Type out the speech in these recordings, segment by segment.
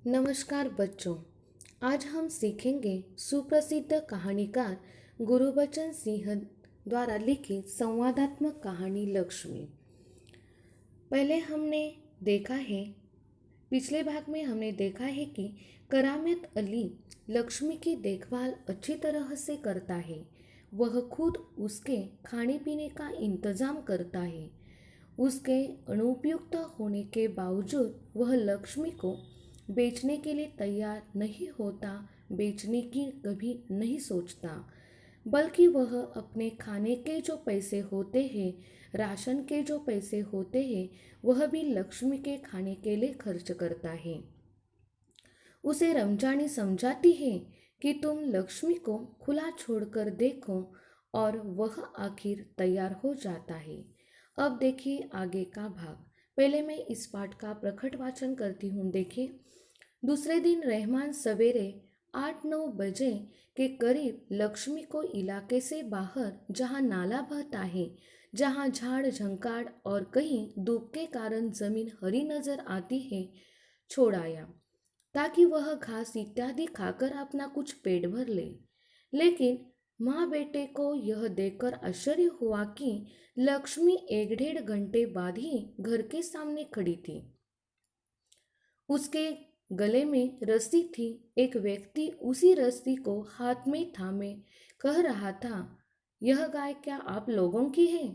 नमस्कार बच्चों। आज हम सीखेंगे सुप्रसिद्ध कहानीकार गुरबचन सिंह द्वारा लिखित संवादात्मक कहानी लक्ष्मी। पहले हमने देखा है पिछले भाग में हमने देखा है कि करामत अली लक्ष्मी की देखभाल अच्छी तरह से करता है। वह खुद उसके खाने पीने का इंतजाम करता है। उसके अनुपयुक्त होने के बावजूद वह लक्ष्मी को बेचने के लिए तैयार नहीं होता, बेचने की कभी नहीं सोचता, बल्कि वह अपने खाने के जो पैसे होते हैं, राशन के जो पैसे होते हैं, वह भी लक्ष्मी के खाने के लिए खर्च करता है। उसे रमजानी समझाती है कि तुम लक्ष्मी को खुला छोड़कर देखो, और वह आखिर तैयार हो जाता है। अब देखिए आगे का भाग। पहले मैं इस पाठ का प्रकट वाचन करती हूँ। देखिए, दूसरे दिन रहमान सवेरे 8-9 बजे के करीब लक्ष्मी को इलाके से बाहर, जहाँ नाला बहता है, जहाँ झाड़ झंकाड़ और कहीं धूप के कारण जमीन हरी नजर आती है, छोड़ आया ताकि वह घास इत्यादि खाकर अपना कुछ पेट भर ले। लेकिन माँ बेटे को यह देखकर आश्चर्य हुआ कि लक्ष्मी 1-1.5 घंटे बाद ही घर के सामने खड़ी थी। उसके गले में रस्सी थी। एक व्यक्ति उसी रस्सी को हाथ में थामे कह रहा था, यह गाय क्या आप लोगों की है?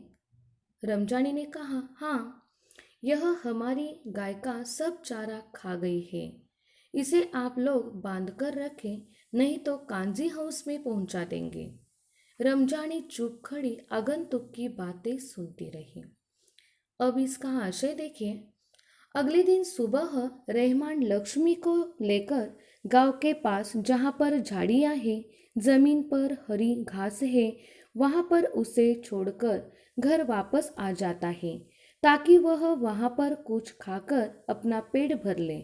रमजानी ने कहा, हाँ, यह हमारी गाय का सब चारा खा गई है। इसे आप लोग बांध कर रखें, नहीं तो कांजी हाउस में पहुंचा देंगे। रमजानी चुप खड़ी आगंतुक की बातें सुनती रही। अब इसका आशय देखिए। अगले दिन सुबह रहमान लक्ष्मी को लेकर गांव के पास, जहाँ पर झाड़ियाँ हैं, जमीन पर हरी घास है, वहाँ पर उसे छोड़कर घर वापस आ जाता है, ताकि वह वहाँ पर कुछ खाकर अपना पेट भर ले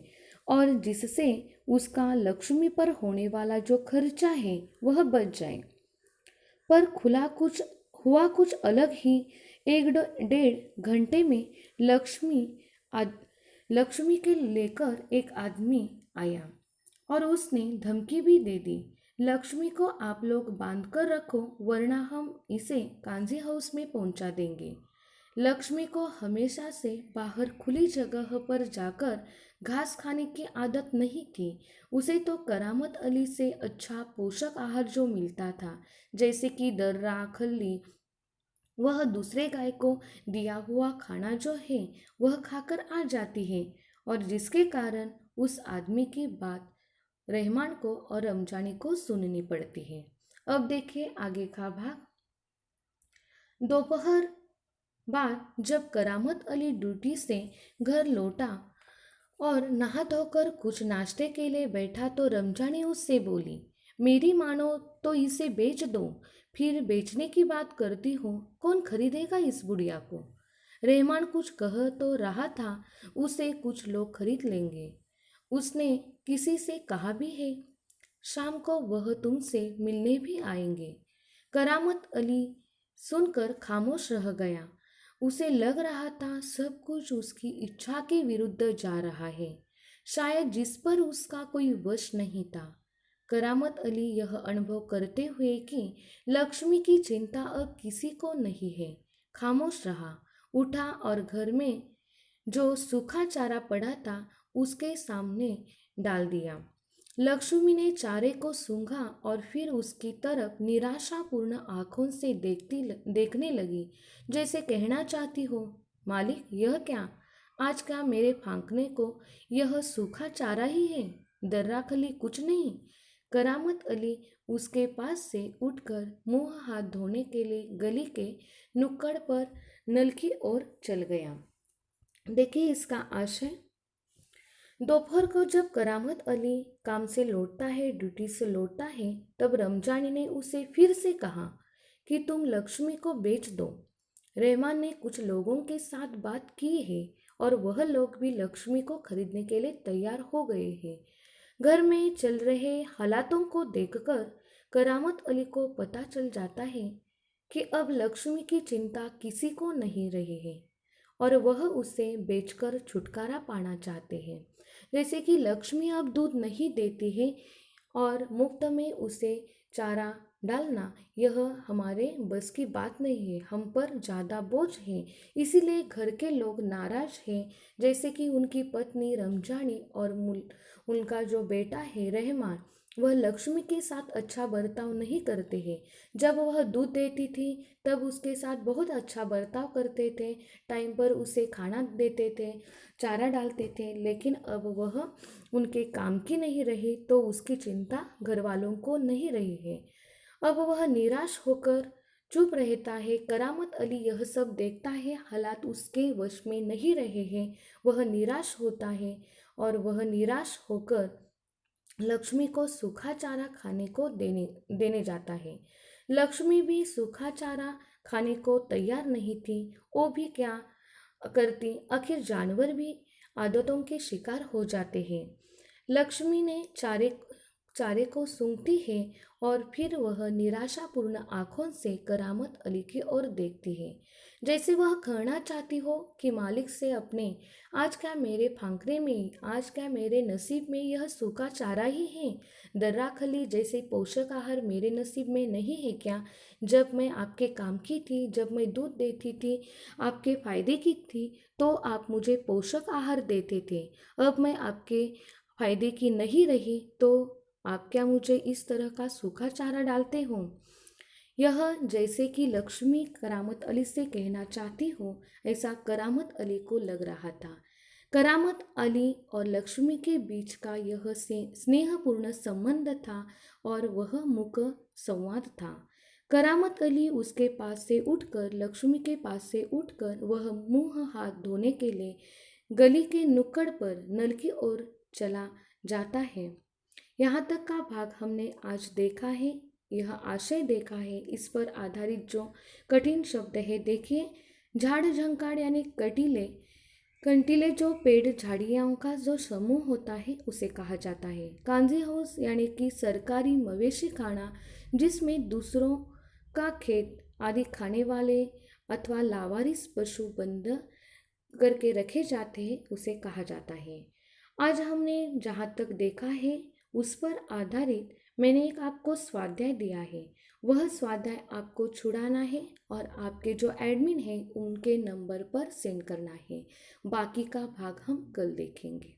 और जिससे उसका लक्ष्मी पर होने वाला जो खर्चा है वह बच जाए। पर खुला कुछ हुआ कुछ अलग ही। 1-1.5 घंटे में लक्ष्मी लक्ष्मी के लेकर एक आदमी आया और उसने धमकी भी दे दी, लक्ष्मी को आप लोग बांध कर रखो, वरना हम इसे कांजी हाउस में पहुंचा देंगे। लक्ष्मी को हमेशा से बाहर खुली जगह पर जाकर घास खाने की आदत नहीं थी। उसे तो करामत अली से अच्छा पोषक आहार जो मिलता था, जैसे कि दर्रा खल्ली, वह दूसरे गाय को दिया हुआ खाना जो है वह खाकर आ जाती है, और जिसके कारण उस आदमी की बात रहमान को और रमजानी को सुननी पड़ती है। अब देखिए आगे का भाग। दोपहर बाद जब करामत अली ड्यूटी से घर लौटा और नहा धोकर कुछ नाश्ते के लिए बैठा तो रमजानी उससे बोली, मेरी मानो तो इसे बेच दो। फिर बेचने की बात करती हो, कौन खरीदेगा इस बुढ़िया को? रहमान कुछ कह तो रहा था, उसे कुछ लोग खरीद लेंगे। उसने किसी से कहा भी है, शाम को वह तुमसे मिलने भी आएंगे। करामत अली सुनकर खामोश रह गया। उसे लग रहा था सब कुछ उसकी इच्छा के विरुद्ध जा रहा है, शायद जिस पर उसका कोई वश नहीं था। करामत अली यह अनुभव करते हुए कि लक्ष्मी की चिंता अब किसी को नहीं है, खामोश रहा, उठा और घर में जो सूखा चारा पड़ा था उसके सामने डाल दिया। लक्ष्मी ने चारे को सूंघा और फिर उसकी तरफ निराशापूर्ण आंखों से देखने लगी, जैसे कहना चाहती हो, मालिक यह क्या? आज क्या मेरे फांकने को यह सूखा चारा ही है, दर्रा खली कुछ नहीं। करामत अली उसके पास से उठकर मुंह हाथ धोने के लिए गली के नुक्कड़ पर नल की ओर चल गया। देखिए इसका आशय। दोपहर को जब करामत अली काम से लौटता है, ड्यूटी से लौटता है, तब रमजानी ने उसे फिर से कहा कि तुम लक्ष्मी को बेच दो। रहमान ने कुछ लोगों के साथ बात की है और वह लोग भी लक्ष्मी को खरीदने के लिए तैयार हो गए हैं। घर में चल रहे हालातों को देखकर करामत अली को पता चल जाता है कि अब लक्ष्मी की चिंता किसी को नहीं रही है। और वह उसे बेचकर छुटकारा पाना चाहते हैं। जैसे कि लक्ष्मी अब दूध नहीं देती है और मुफ्त में उसे चारा डालना यह हमारे बस की बात नहीं है, हम पर ज़्यादा बोझ है। इसीलिए घर के लोग नाराज हैं। जैसे कि उनकी पत्नी रमजानी और उनका जो बेटा है रहमान, वह लक्ष्मी के साथ अच्छा बर्ताव नहीं करते हैं। जब वह दूध देती थी तब उसके साथ बहुत अच्छा बर्ताव करते थे, टाइम पर उसे खाना देते थे, चारा डालते थे। लेकिन अब वह उनके काम की नहीं रही तो उसकी चिंता घर वालों को नहीं रही है। अब वह निराश होकर चुप रहता है। करामत अली यह सब देखता है, हालात उसके वश में नहीं रहे हैं। वह निराश होता है और वह निराश होकर लक्ष्मी को सूखा चारा खाने को देने जाता है। लक्ष्मी भी सूखा चारा खाने को तैयार नहीं थी। वो भी क्या करती, आखिर जानवर भी आदतों के शिकार हो जाते हैं। लक्ष्मी ने चारे को सूंघती है और फिर वह निराशापूर्ण आंखों से करामत अली की ओर देखती है, जैसे वह कहना चाहती हो कि मालिक से अपने, आज क्या मेरे फांकरे में, आज क्या मेरे नसीब में यह सूखा चारा ही है? दर्रा खली जैसे पोषक आहार मेरे नसीब में नहीं है क्या? जब मैं आपके काम की थी, जब मैं दूध देती थी, आपके फायदे की थी, तो आप मुझे पोषक आहार देते थे। अब मैं आपके फायदे की नहीं रही तो आप क्या मुझे इस तरह का सूखा चारा डालते हो? यह जैसे कि लक्ष्मी करामत अली से कहना चाहती हो, ऐसा करामत अली को लग रहा था। करामत अली और लक्ष्मी के बीच का यह स्नेहपूर्ण संबंध था और वह मुख संवाद था। करामत अली उसके पास से उठकर, लक्ष्मी के पास से उठकर वह मुंह हाथ धोने के लिए गली के नुक्कड़ पर नल की ओर चला जाता है। यहाँ तक का भाग हमने आज देखा है, यह आशय देखा है, इस पर आधारित जो कठिन शब्द है देखिए। झाड़ झंकाड़ यानी कटीले कंटीले जो पेड़ झाड़ियों का जो समूह होता है उसे कहा जाता है। कांजी हाउस यानी कि सरकारी मवेशी खाना, जिसमें दूसरों का खेत आदि खाने वाले अथवा लावारिस पशु बंद करके रखे जाते हैं उसे कहा जाता है। आज हमने जहाँ तक देखा है उस पर आधारित मैंने एक आपको स्वाध्याय दिया है। वह स्वाध्याय आपको छुड़ाना है और आपके जो एडमिन है उनके नंबर पर सेंड करना है। बाकी का भाग हम कल देखेंगे।